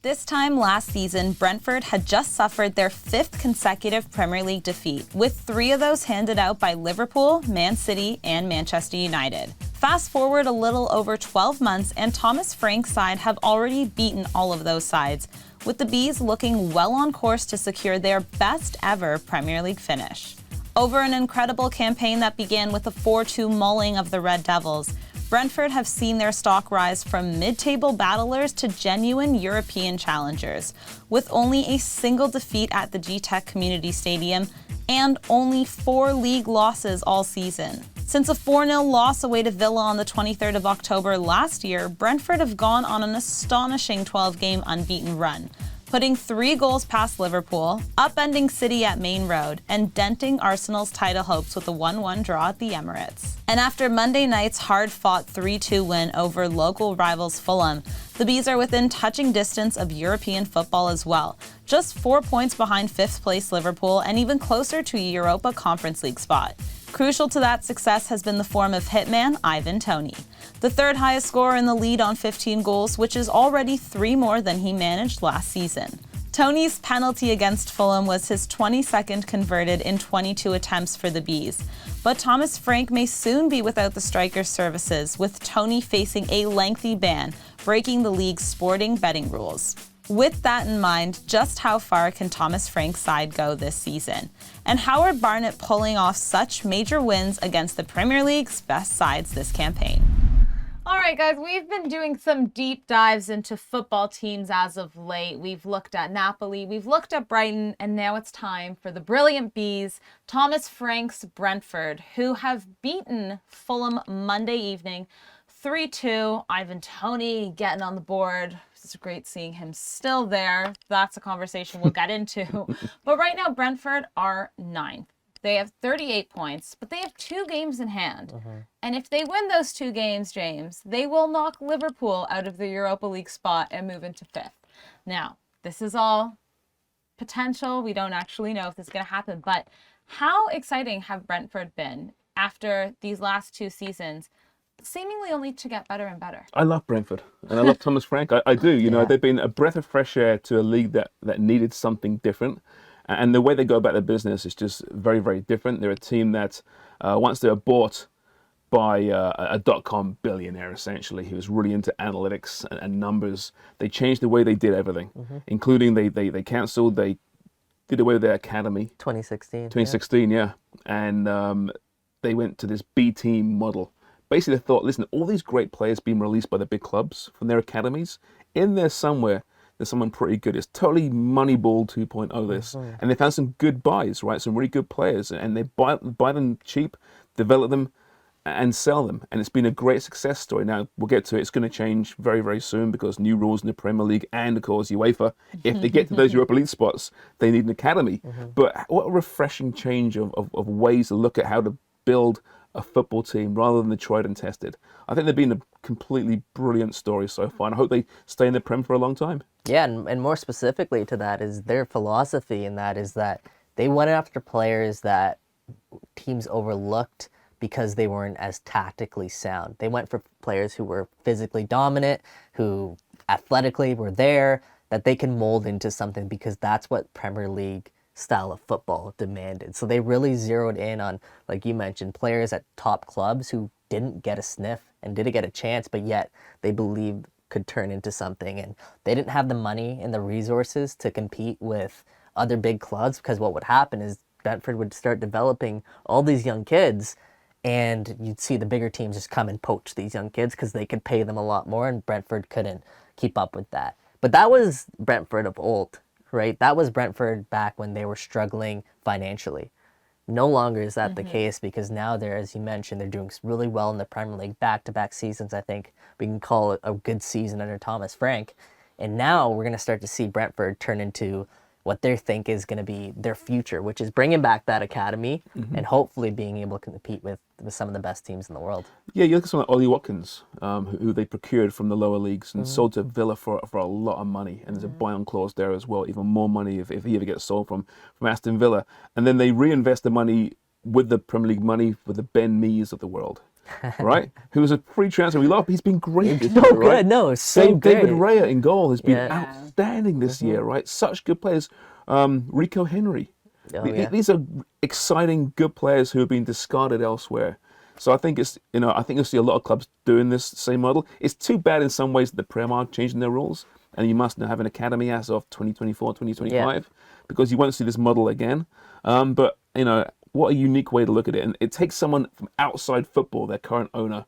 This time last season, Brentford had just suffered their 5th consecutive Premier League defeat, with 3 of those handed out by Liverpool, Man City, and Manchester United. Fast forward a little over 12 months, and Thomas Frank's side have already beaten all of those sides, with the Bees looking well on course to secure their best ever Premier League finish. Over an incredible campaign that began with a 4-2 mauling of the Red Devils, Brentford have seen their stock rise from mid-table battlers to genuine European challengers, with only a single defeat at the G-Tech Community Stadium and only 4 league losses all season. Since a 4-0 loss away to Villa on the 23rd of October last year, Brentford have gone on an astonishing 12-game unbeaten run, putting 3 goals past Liverpool, upending City at Main Road, and denting Arsenal's title hopes with a 1-1 draw at the Emirates. And after Monday night's hard-fought 3-2 win over local rivals Fulham, the Bees are within touching distance of European football as well, just 4 points behind 5th place Liverpool and even closer to a Europa Conference League spot. Crucial to that success has been the form of hitman Ivan Toney, the 3rd highest scorer in the league on 15 goals, which is already 3 more than he managed last season. Toney's penalty against Fulham was his 22nd converted in 22 attempts for the Bees, but Thomas Frank may soon be without the striker's services, with Toney facing a lengthy ban, breaking the league's sporting betting rules. With that in mind, just how far can Thomas Frank's side go this season? And how are Barnet pulling off such major wins against the Premier League's best sides this campaign? All right, guys, we've been doing some deep dives into football teams as of late. We've looked at Napoli, we've looked at Brighton, and now it's time for the brilliant Bees, Thomas Frank's Brentford, who have beaten Fulham Monday evening 3-2. Ivan Toney getting on the board. It's great seeing him still there. That's a conversation we'll get into. But right now, Brentford are 9th. They have 38 points, but they have 2 games in hand. And if they win those 2 games, James, they will knock Liverpool out of the Europa League spot and move into 5th. Now, this is all potential. We don't actually know if this is going to happen. But how exciting have Brentford been after these last 2 seasons, seemingly only to get better and better? I love Brentford, and I love Thomas Frank. I do. You know, they've been a breath of fresh air to a league that needed something different. And the way they go about their business is just very, very different. They're a team that, once they were bought by a dot-com billionaire, essentially, who was really into analytics and numbers, they changed the way they did everything, including they cancelled, they did away with their academy. 2016. Yeah. And they went to this B-team model. Basically, they thought, listen, all these great players being released by the big clubs from their academies, in there somewhere, there's someone pretty good. It's totally Moneyball 2.0 this. And they found some good buys, right? Some really good players. And they buy them cheap, develop them, and sell them. And it's been a great success story. Now, we'll get to it. It's going to change very, very soon because new rules in the Premier League and, of course, UEFA. If they get to those Europa League spots, they need an academy. But what a refreshing change of ways to look at how to build a football team rather than the tried and tested. I think they've been a completely brilliant story so far, and I hope they stay in the Prem for a long time. Yeah, and more specifically to that is their philosophy, and that is that they went after players that teams overlooked because they weren't as tactically sound. They went for players who were physically dominant, who athletically were there, that they can mold into something, because that's what Premier League style of football demanded. So they really zeroed in on, like you mentioned, players at top clubs who didn't get a sniff and didn't get a chance, but yet they believed could turn into something. And they didn't have the money and the resources to compete with other big clubs, because what would happen is Brentford would start developing all these young kids, and you'd see the bigger teams just come and poach these young kids because they could pay them a lot more, and Brentford couldn't keep up with that. But that was Brentford of old, right? That was Brentford back when they were struggling financially. No longer is that the case, because now they're, as you mentioned, they're doing really well in the Premier League, back-to-back seasons. I think we can call it a good season under Thomas Frank. And now we're going to start to see Brentford turn into what they think is going to be their future, which is bringing back that academy and hopefully being able to compete with some of the best teams in the world. Yeah, you look at someone like Ollie Watkins, who they procured from the lower leagues and sold to Villa for a lot of money. And there's a buy-on clause there as well, even more money if he ever gets sold from Aston Villa. And then they reinvest the money with the Premier League money with the Ben Mees of the world. right? Who was a free transfer. We love. He's been great this So year, right? good. No, it's so David great. Raya in goal has been Yeah. outstanding this year, right? Such good players. Rico Henry. Oh, yeah. These are exciting, good players who have been discarded elsewhere. So I think I think you'll see a lot of clubs doing this same model. It's too bad in some ways that the Prem are changing their rules, and you must now have an academy as of 2024, 2025, because you won't see this model again. But what a unique way to look at it, and it takes someone from outside football, their current owner,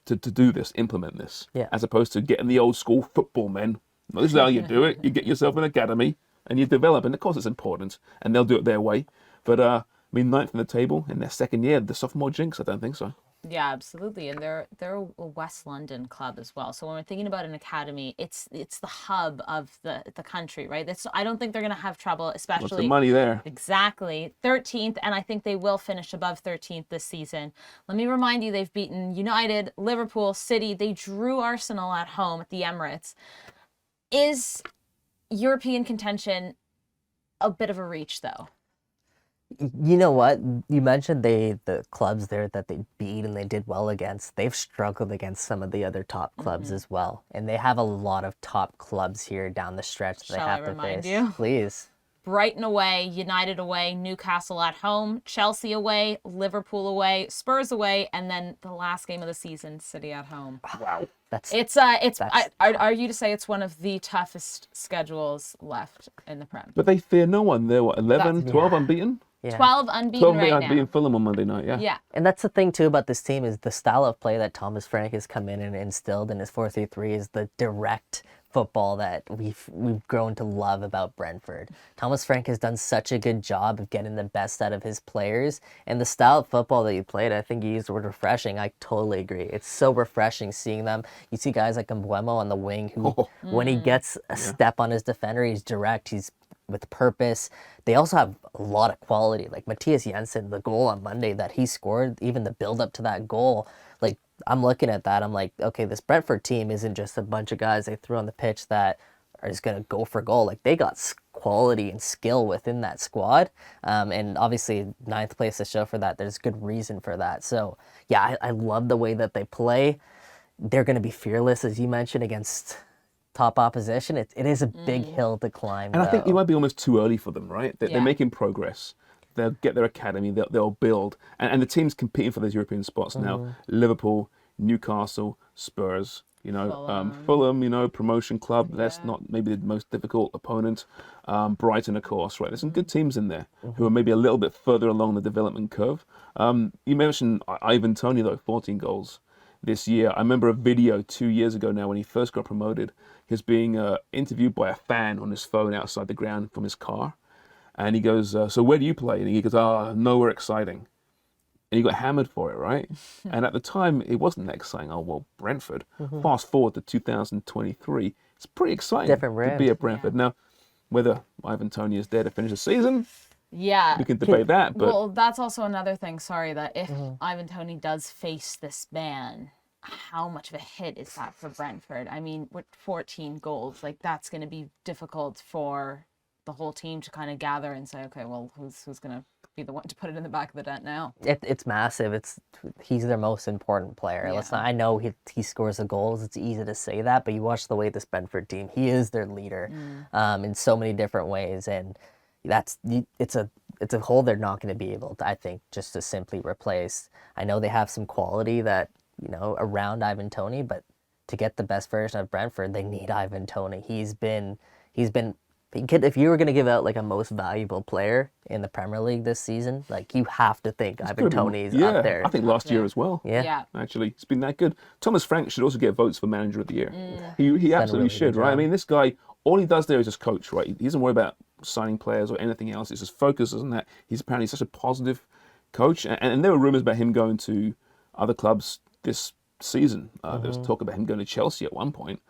to do this, implement this, as opposed to getting the old school football men. Well, this is how you do it. You get yourself an academy and you develop, and of course it's important, and they'll do it their way. But I mean, ninth in the table in their second year, the sophomore jinx. I don't think so. Yeah, absolutely. And they're a West London club as well. So when we're thinking about an academy, it's the hub of the country, right? I don't think they're going to have trouble, especially Lots of money there. Exactly. 13th, and I think they will finish above 13th this season. Let me remind you, they've beaten United, Liverpool, City. They drew Arsenal at home at the Emirates. Is European contention a bit of a reach, though? You know what? You mentioned the clubs there that they beat and they did well against. They've struggled against some of the other top clubs as well. And they have a lot of top clubs here down the stretch that they have to face. You? Please. Brighton away, United away, Newcastle at home, Chelsea away, Liverpool away, Spurs away, and then the last game of the season, City at home. Wow. I'd argue to say it's one of the toughest schedules left in the Prem. But they fear no one. They're 11, 12 unbeaten? Yeah. 12 unbeaten 12 right unbeaten now. Fulham on Monday night, yeah. Yeah. And that's the thing too about this team is the style of play that Thomas Frank has come in and instilled in his 4-3-3 is the direct football that we've grown to love about Brentford. Thomas Frank has done such a good job of getting the best out of his players, and the style of football that you played, I think you used the word refreshing. I totally agree. It's so refreshing seeing them. You see guys like Mbeumo on the wing who, when he gets a step on his defender, he's direct, he's with purpose. They also have a lot of quality. Like Matthias Jensen, the goal on Monday that he scored, even the build up to that goal, like I'm looking at that, I'm like, okay, this Brentford team isn't just a bunch of guys they threw on the pitch that are just going to go for goal. Like they got quality and skill within that squad. And obviously ninth place to show for that. There's good reason for that. So yeah, I love the way that they play. They're going to be fearless, as you mentioned, against top opposition. It is a big hill to climb. And I think it might be almost too early for them, right? They're making progress. They'll get their academy. They'll build. And the teams competing for those European spots now. Liverpool, Newcastle, Spurs, Fulham, promotion club. That's not maybe the most difficult opponent. Brighton, of course, right? There's some good teams in there who are maybe a little bit further along the development curve. You mentioned Ivan Toney, though, 14 goals this year. I remember a video 2 years ago now when he first got promoted. He was being interviewed by a fan on his phone outside the ground from his car. And he goes, so where do you play? And he goes, nowhere exciting. And he got hammered for it, right? And at the time, it wasn't that exciting. Oh, well, Brentford. Fast forward to 2023, it's pretty exciting to be at Brentford. Now, whether Ivan Toney is there to finish the season, we can debate that. But well, that's also another thing, that if Ivan Toney does face this ban, how much of a hit is that for Brentford? I mean, with 14 goals, like that's going to be difficult for the whole team to kind of gather and say, okay, well, who's going to be the one to put it in the back of the net now? It's massive. He's their most important player. Yeah. I know he scores the goals. It's easy to say that, but you watch the way this Brentford team, he is their leader in so many different ways, and it's a hole they're not going to be able to, I think, just to simply replace. I know they have some quality that around Ivan Toney, but to get the best version of Brentford, they need Ivan Toney. He's been. If you were going to give out like a most valuable player in the Premier League this season, like you have to think Ivan Toney's up there. I think last year as well. Yeah. Actually, it's been that good. Thomas Frank should also get votes for Manager of the Year. He absolutely really should, good right? job. I mean, this guy, all he does there is just coach, right? He doesn't worry about signing players or anything else. He just focuses on that. He's apparently such a positive coach. And there were rumors about him going to other clubs this season. There was talk about him going to Chelsea at one point.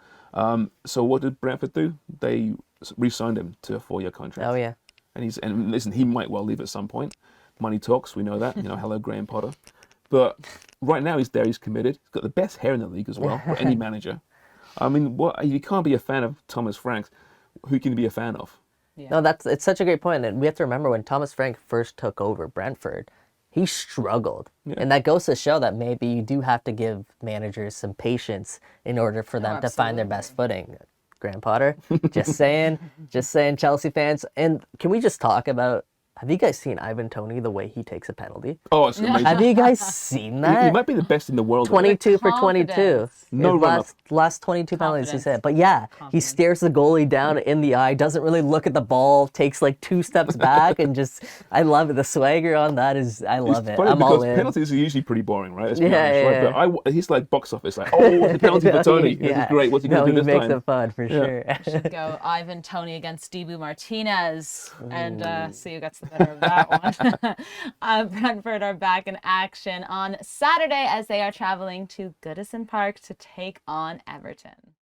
So what did Brentford do? They re-signed him to a 4-year contract. Oh yeah. And listen, he might well leave at some point. Money talks, we know that. Hello Graham Potter. But right now he's there, he's committed. He's got the best hair in the league as well for any manager. I mean, you can't be a fan of Thomas Frank. Who can you be a fan of? Yeah. No, it's such a great point. And we have to remember when Thomas Frank first took over Brentford, he struggled. Yeah. And that goes to show that maybe you do have to give managers some patience in order for them to find their best footing. Graham Potter, just saying, Chelsea fans. And can we just talk about, have you guys seen Ivan Toney, the way he takes a penalty? Oh, it's amazing. Have you guys seen He that? might be the best in the world. 22 for 22. Confidence. No His run-up. last 22 penalties he Confidence. said. But yeah, he Confidence. stares the goalie down in the eye, doesn't really look at the ball, takes like 2 steps back, and just, I love it. The swagger on that is, I love it. Funny I'm all because in. penalties are usually pretty boring, right? Let's be Yeah, honest, yeah, right? But he's like box office, like, oh, it's a penalty for Tony. This is great. What's he going to do this he makes time? it fun for sure. Should go Ivan Toney against Dibu Martinez and see who gets the better of that one. Brentford are back in action on Saturday as they are traveling to Goodison Park to take on Everton.